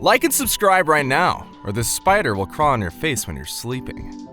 Like and subscribe right now, or this spider will crawl on your face when you're sleeping.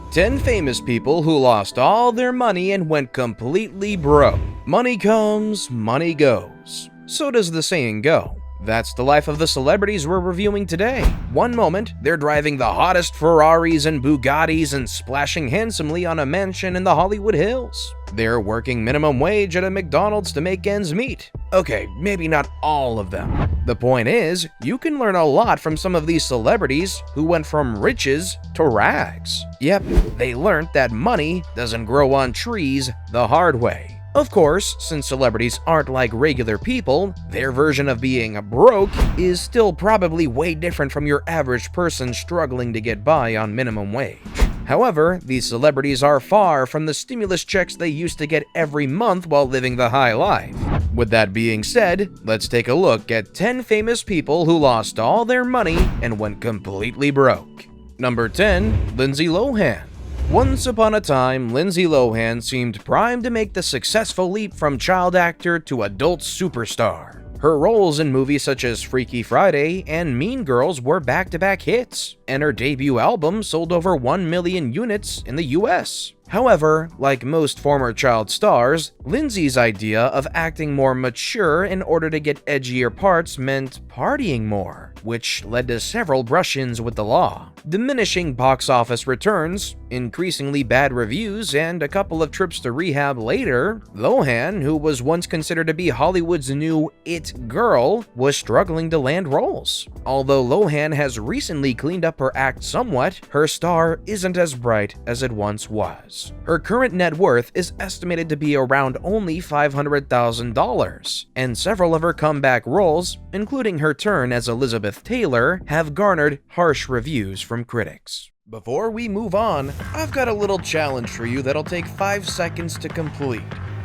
10 famous people who lost all their money and went completely broke. Money comes, money goes. So does the saying go. That's the life of the celebrities we're reviewing today. One moment, they're driving the hottest Ferraris and Bugattis and splashing handsomely on a mansion in the Hollywood Hills. They're working minimum wage at a McDonald's to make ends meet. Okay, maybe not all of them. The point is, you can learn a lot from some of these celebrities who went from riches to rags. Yep, they learned that money doesn't grow on trees the hard way. Of course, since celebrities aren't like regular people, their version of being broke is still probably way different from your average person struggling to get by on minimum wage. However, these celebrities are far from the stimulus checks they used to get every month while living the high life. With that being said, let's take a look at 10 famous people who lost all their money and went completely broke. Number 10. Lindsay Lohan. Once upon a time, Lindsay Lohan seemed primed to make the successful leap from child actor to adult superstar. Her roles in movies such as Freaky Friday and Mean Girls were back-to-back hits, and her debut album sold over 1 million units in the US. However, like most former child stars, Lindsay's idea of acting more mature in order to get edgier parts meant partying more, which led to several brush-ins with the law, diminishing box office returns, increasingly bad reviews, and a couple of trips to rehab later. Lohan, who was once considered to be Hollywood's new it girl, was struggling to land roles. Although Lohan has recently cleaned up her act somewhat, her star isn't as bright as it once was. Her current net worth is estimated to be around only $500,000, and several of her comeback roles, including her turn as Elizabeth Taylor, have garnered harsh reviews from critics. Before we move on, I've got a little challenge for you that'll take 5 seconds to complete.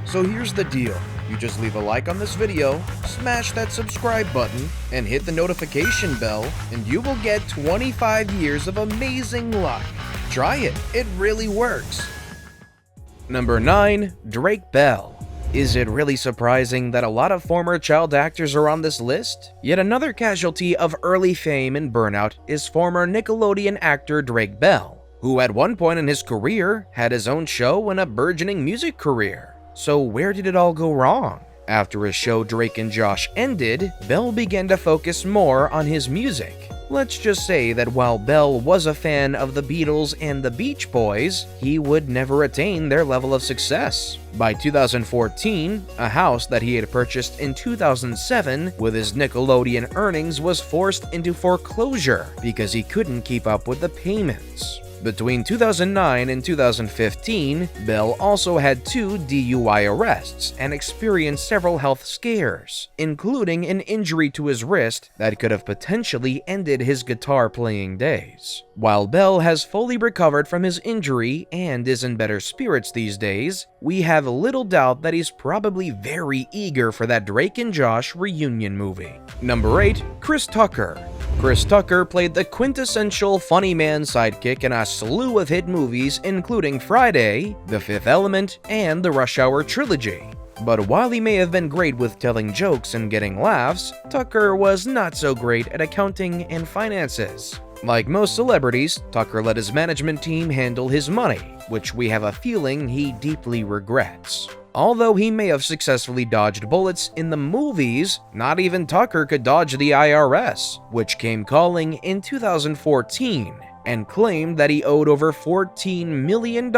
So here's the deal. You just leave a like on this video, smash that subscribe button, and hit the notification bell, and you will get 25 years of amazing luck. Try it, it really works. Number 9. Drake Bell. Is it really surprising that a lot of former child actors are on this list? Yet another casualty of early fame and burnout is former Nickelodeon actor Drake Bell, who at one point in his career had his own show and a burgeoning music career. So where did it all go wrong? After his show Drake and Josh ended, Bell began to focus more on his music. Let's just say that while Bell was a fan of the Beatles and the Beach Boys, he would never attain their level of success. By 2014, a house that he had purchased in 2007 with his Nickelodeon earnings was forced into foreclosure because he couldn't keep up with the payments. Between 2009 and 2015, Bell also had 2 DUI arrests and experienced several health scares, including an injury to his wrist that could have potentially ended his guitar-playing days. While Bell has fully recovered from his injury and is in better spirits these days, we have little doubt that he's probably very eager for that Drake and Josh reunion movie. Number 8. Chris Tucker. Chris Tucker played the quintessential funny man sidekick in a slew of hit movies including Friday, The Fifth Element, and the Rush Hour trilogy. But while he may have been great with telling jokes and getting laughs, Tucker was not so great at accounting and finances. Like most celebrities, Tucker let his management team handle his money, which we have a feeling he deeply regrets. Although he may have successfully dodged bullets in the movies, not even Tucker could dodge the IRS, which came calling in 2014 and claimed that he owed over $14 million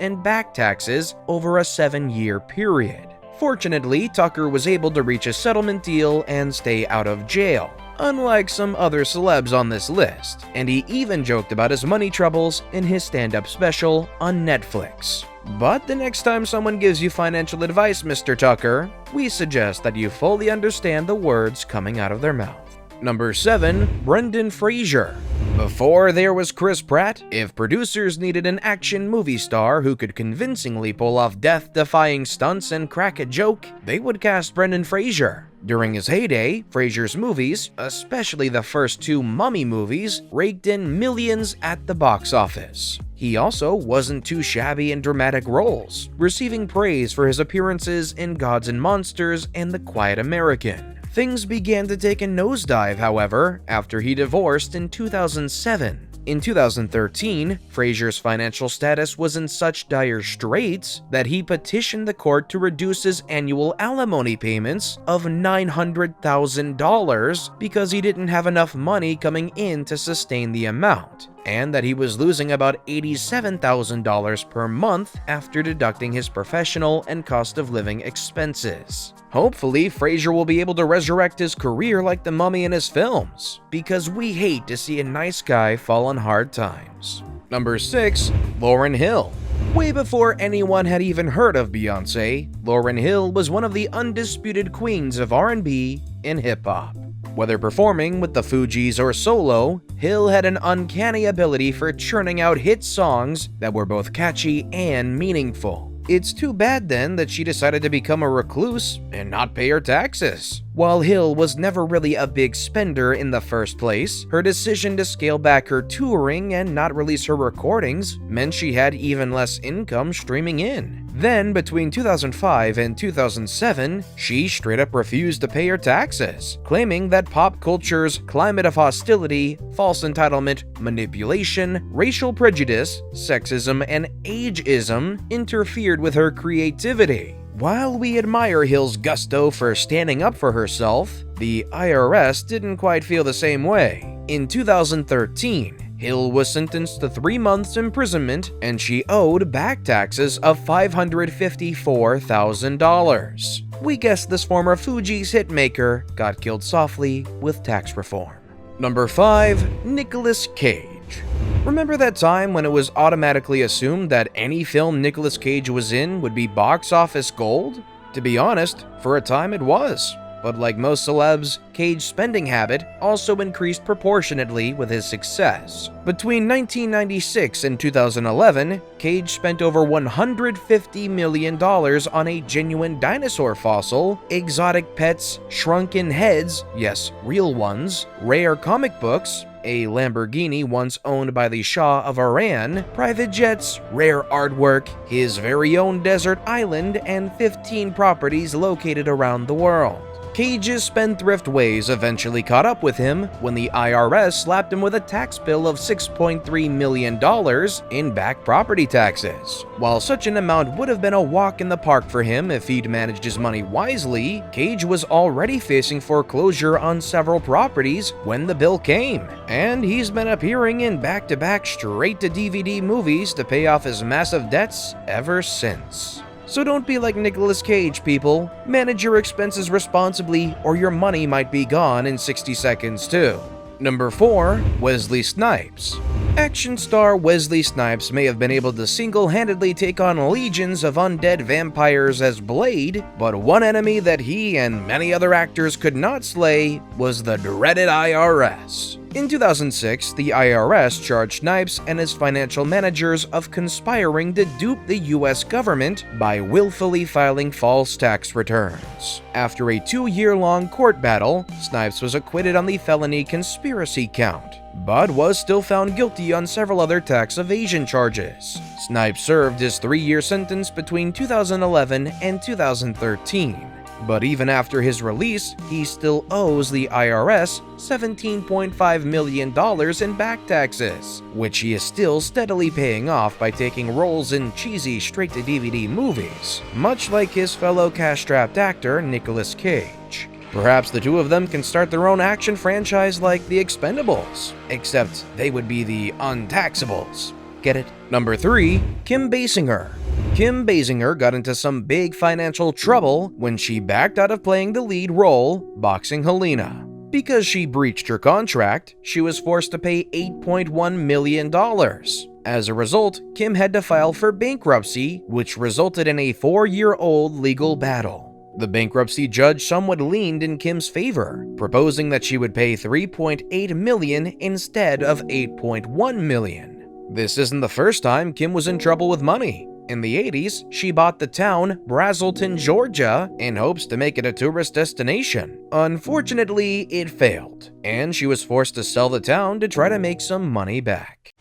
in back taxes over a 7-year period. Fortunately, Tucker was able to reach a settlement deal and stay out of jail, unlike some other celebs on this list, and he even joked about his money troubles in his stand-up special on Netflix. But the next time someone gives you financial advice, Mr. Tucker, we suggest that you fully understand the words coming out of their mouth. Number 7. Brendan Fraser. Before there was Chris Pratt, if producers needed an action movie star who could convincingly pull off death-defying stunts and crack a joke, they would cast Brendan Fraser. During his heyday, Fraser's movies, especially the first 2 Mummy movies, raked in millions at the box office. He also wasn't too shabby in dramatic roles, receiving praise for his appearances in Gods and Monsters and The Quiet American. Things began to take a nosedive, however, after he divorced in 2007. In 2013, Fraser's financial status was in such dire straits that he petitioned the court to reduce his annual alimony payments of $900,000 because he didn't have enough money coming in to sustain the amount, and that he was losing about $87,000 per month after deducting his professional and cost of living expenses. Hopefully, Fraser will be able to resurrect his career like the mummy in his films, because we hate to see a nice guy fall on hard times. Number 6. Lauryn Hill. Way before anyone had even heard of Beyoncé, Lauryn Hill was one of the undisputed queens of R&B and hip-hop. Whether performing with the Fugees or solo, Hill had an uncanny ability for churning out hit songs that were both catchy and meaningful. It's too bad then that she decided to become a recluse and not pay her taxes. While Hill was never really a big spender in the first place, her decision to scale back her touring and not release her recordings meant she had even less income streaming in. Then, between 2005 and 2007, she straight up refused to pay her taxes, claiming that pop culture's climate of hostility, false entitlement, manipulation, racial prejudice, sexism, and ageism interfered with her creativity. While we admire Hill's gusto for standing up for herself, the IRS didn't quite feel the same way. In 2013, Hill was sentenced to 3 months imprisonment, and she owed back taxes of $554,000. We guess this former Fugees hitmaker got killed softly with tax reform. Number 5. Nicolas Cage. Remember that time when it was automatically assumed that any film Nicolas Cage was in would be box office gold? To be honest, for a time it was. But like most celebs, Cage's spending habit also increased proportionately with his success. Between 1996 and 2011, Cage spent over $150 million on a genuine dinosaur fossil, exotic pets, shrunken heads, yes, real ones, rare comic books, a Lamborghini once owned by the Shah of Iran, private jets, rare artwork, his very own desert island, and 15 properties located around the world. Cage's spendthrift ways eventually caught up with him when the IRS slapped him with a tax bill of $6.3 million in back property taxes. While such an amount would have been a walk in the park for him if he'd managed his money wisely, Cage was already facing foreclosure on several properties when the bill came, and he's been appearing in back-to-back straight-to-DVD movies to pay off his massive debts ever since. So don't be like Nicolas Cage, people. Manage your expenses responsibly, or your money might be gone in 60 seconds too. Number 4. Wesley Snipes. Action star Wesley Snipes may have been able to single-handedly take on legions of undead vampires as Blade, but one enemy that he and many other actors could not slay was the dreaded IRS. In 2006, the IRS charged Snipes and his financial managers of conspiring to dupe the US government by willfully filing false tax returns. After a 2-year-long court battle, Snipes was acquitted on the felony conspiracy count, but was still found guilty on several other tax evasion charges. Snipes served his 3-year sentence between 2011 and 2013. But even after his release, he still owes the IRS $17.5 million in back taxes, which he is still steadily paying off by taking roles in cheesy straight-to-DVD movies, much like his fellow cash-strapped actor Nicolas Cage. Perhaps the two of them can start their own action franchise like The Expendables, except they would be the Untaxables. Get it? Number 3. Kim Basinger. Kim Basinger got into some big financial trouble when she backed out of playing the lead role, Boxing Helena. Because she breached her contract, she was forced to pay $8.1 million. As a result, Kim had to file for bankruptcy, which resulted in a 4-year-old legal battle. The bankruptcy judge somewhat leaned in Kim's favor, proposing that she would pay $3.8 million instead of $8.1 million. This isn't the first time Kim was in trouble with money. In the 80s, she bought the town Brazelton, Georgia, in hopes to make it a tourist destination. Unfortunately, it failed, and she was forced to sell the town to try to make some money back.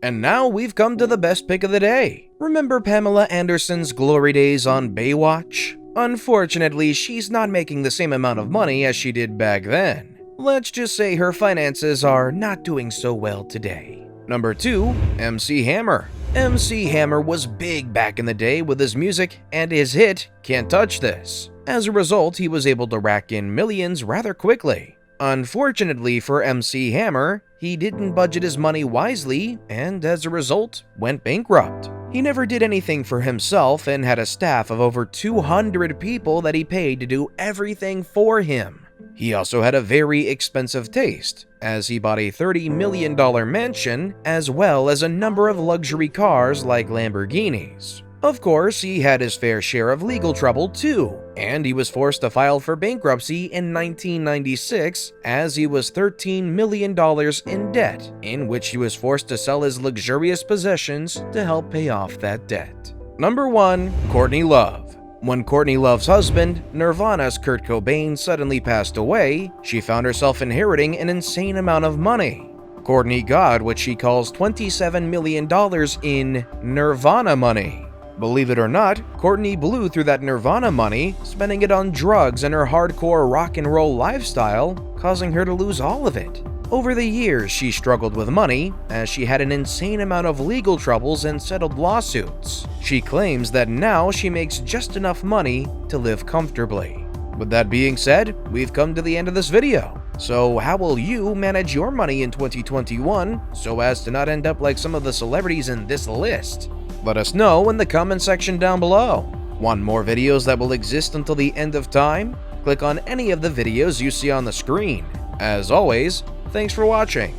And now we've come to the best pick of the day. Remember Pamela Anderson's glory days on Baywatch? Unfortunately, she's not making the same amount of money as she did back then. Let's just say her finances are not doing so well today. Number 2, MC Hammer. MC Hammer was big back in the day with his music and his hit, Can't Touch This. As a result, he was able to rack in millions rather quickly. Unfortunately for MC Hammer, he didn't budget his money wisely and as a result, went bankrupt. He never did anything for himself and had a staff of over 200 people that he paid to do everything for him. He also had a very expensive taste, as he bought a $30 million mansion as well as a number of luxury cars like Lamborghinis. Of course, he had his fair share of legal trouble too, and he was forced to file for bankruptcy in 1996 as he was $13 million in debt, in which he was forced to sell his luxurious possessions to help pay off that debt. Number 1, Courtney Love. When Courtney Love's husband, Nirvana's Kurt Cobain, suddenly passed away, she found herself inheriting an insane amount of money. Courtney got what she calls $27 million in Nirvana money. Believe it or not, Courtney blew through that Nirvana money, spending it on drugs and her hardcore rock and roll lifestyle, causing her to lose all of it. Over the years, she struggled with money, as she had an insane amount of legal troubles and settled lawsuits. She claims that now she makes just enough money to live comfortably. With that being said, we've come to the end of this video. So how will you manage your money in 2021 so as to not end up like some of the celebrities in this list? Let us know in the comment section down below. Want more videos that will exist until the end of time? Click on any of the videos you see on the screen. As always, thanks for watching.